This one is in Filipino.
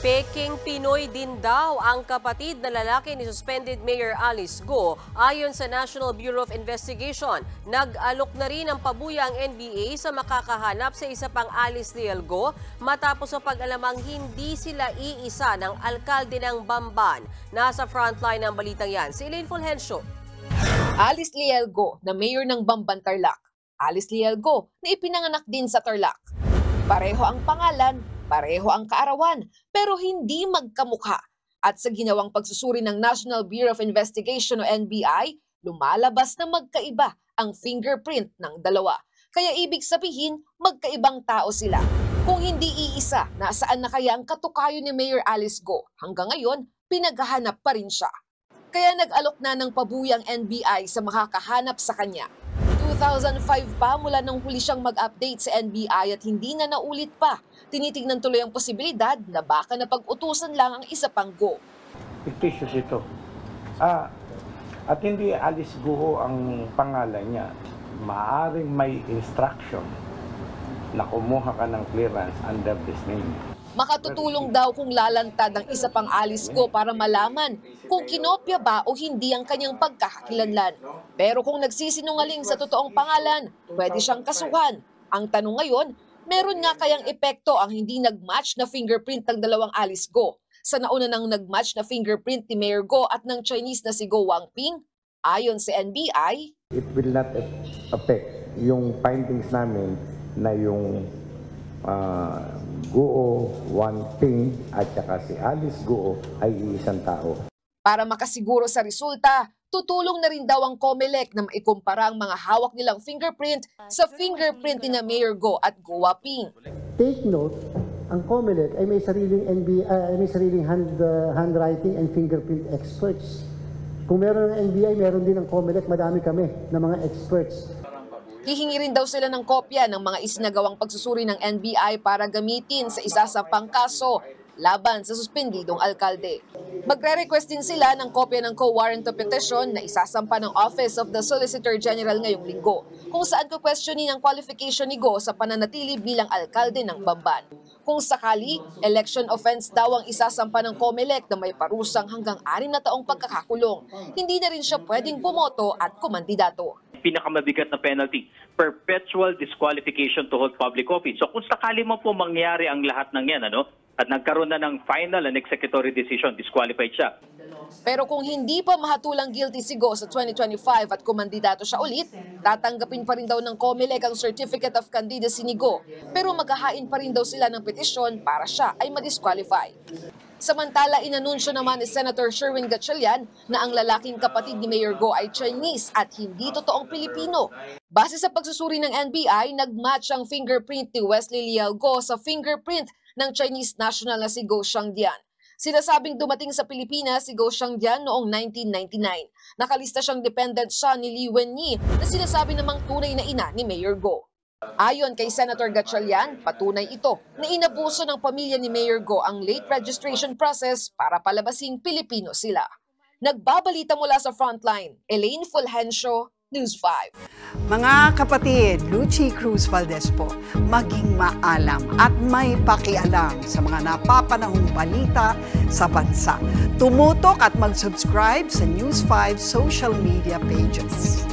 Peking Pinoy din daw ang kapatid na lalaki ni suspended Mayor Alice Go ayon sa National Bureau of Investigation. Nag-alok na rin ang pabuya ang NBA sa makakahanap sa isa pang Alice Leal Go matapos ang pag-alamang hindi sila iisa ng alkalde ng Bamban. Nasa frontline ng balitang yan, si Elaine Fulgencio. Alice Leal Go na mayor ng Bamban, Tarlac. Alice Leal Go na ipinanganak din sa Tarlac. Pareho ang pangalan, pareho ang kaarawan, pero hindi magkamukha. At sa ginawang pagsusuri ng National Bureau of Investigation o NBI, lumalabas na magkaiba ang fingerprint ng dalawa. Kaya ibig sabihin, magkaibang tao sila. Kung hindi iisa, nasaan na kaya ang katukayo ni Mayor Alice Go? Hanggang ngayon, pinaghahanap pa rin siya. Kaya nag-alok na ng pabuyang NBI sa makakahanap sa kanya. 2005 pa mula nang huli siyang mag-update sa NBI at hindi na naulit pa. Tinitignan tuloy ang posibilidad na baka napag-utusan lang ang isa pang Go. Fictitious ito. At hindi Alice Go ang pangalan niya. Maaring may instruction na kumuha ka ng clearance under this name. Makatutulong daw kung lalantad ang isa pang Alice Go para malaman kung kinopya ba o hindi ang kanyang pagkakakilanlan. Pero kung nagsisinungaling sa totoong pangalan, pwede siyang kasuhan. Ang tanong ngayon, meron nga kayang epekto ang hindi nag-match na fingerprint ng dalawang Alice Go? Sa nauna nang nag-match na fingerprint ni Mayor Go at ng Chinese na si Go Wangping, ayon sa NBI, it will not affect yung findings namin na yung Go Wangping at saka si Alice Go ay isang tao. Para makasiguro sa resulta, tutulong na rin daw ang COMELEC na maikumpara ang mga hawak nilang fingerprint sa fingerprint ni na Mayor Go at Go Wangping. Take note, ang COMELEC ay may sariling handwriting and fingerprint experts. Kung meron ng NBI, meron din ng COMELEC, madami kami na mga experts. Hihingi rin daw sila ng kopya ng mga isinagawang pagsusuri ng NBI para gamitin sa isasampang kaso laban sa suspendidong alkalde. Magre-request din sila ng kopya ng co-warrant of petition na isasampa ng Office of the Solicitor General ngayong linggo, kung saan ko-questionin ang qualification ni Go sa pananatili bilang alkalde ng Bamban. Kung sakali, election offense daw ang isasampa ng COMELEC na may parusang hanggang 6 na taong pagkakakulong. Hindi na rin siya pwedeng bumoto at kumandidato. Pinakamabigat na penalty, perpetual disqualification to hold public office. So kung sakali mo po mangyari ang lahat ng yan, at nagkaroon na ng final and executory decision, disqualified siya. Pero kung hindi pa mahatulang guilty si Go sa 2025 at kumandidato siya ulit, tatanggapin pa rin daw ng COMELEC ang Certificate of Candidacy ni Go. Pero maghahain pa rin daw sila ng petisyon para siya ay madisqualify. Samantala, inanunsyo naman ni Senator Sherwin Gatchalian na ang lalaking kapatid ni Mayor Go ay Chinese at hindi totoong Pilipino. Base sa pagsusuri ng NBI, nag-match ang fingerprint ni Wesley Leal Go sa fingerprint ng Chinese national na si Go Xiangdian. Sinasabing dumating sa Pilipinas si Go Xiangdian noong 1999. Nakalista siyang dependent son ni Li Wenyi na sinasabi namang tunay na ina ni Mayor Go. Ayon kay Senator Gatchalian, patunay ito na inabuso ng pamilya ni Mayor Go ang late registration process para palabasing Pilipino sila. Nagbabalita mula sa Frontline, Elaine Fulgencio, News 5. Mga kapatid, Lucy Cruz Valdez po, maging maalam at may pakialam sa mga napapanahong balita sa bansa. Tumutok at mag-subscribe sa News 5 social media pages.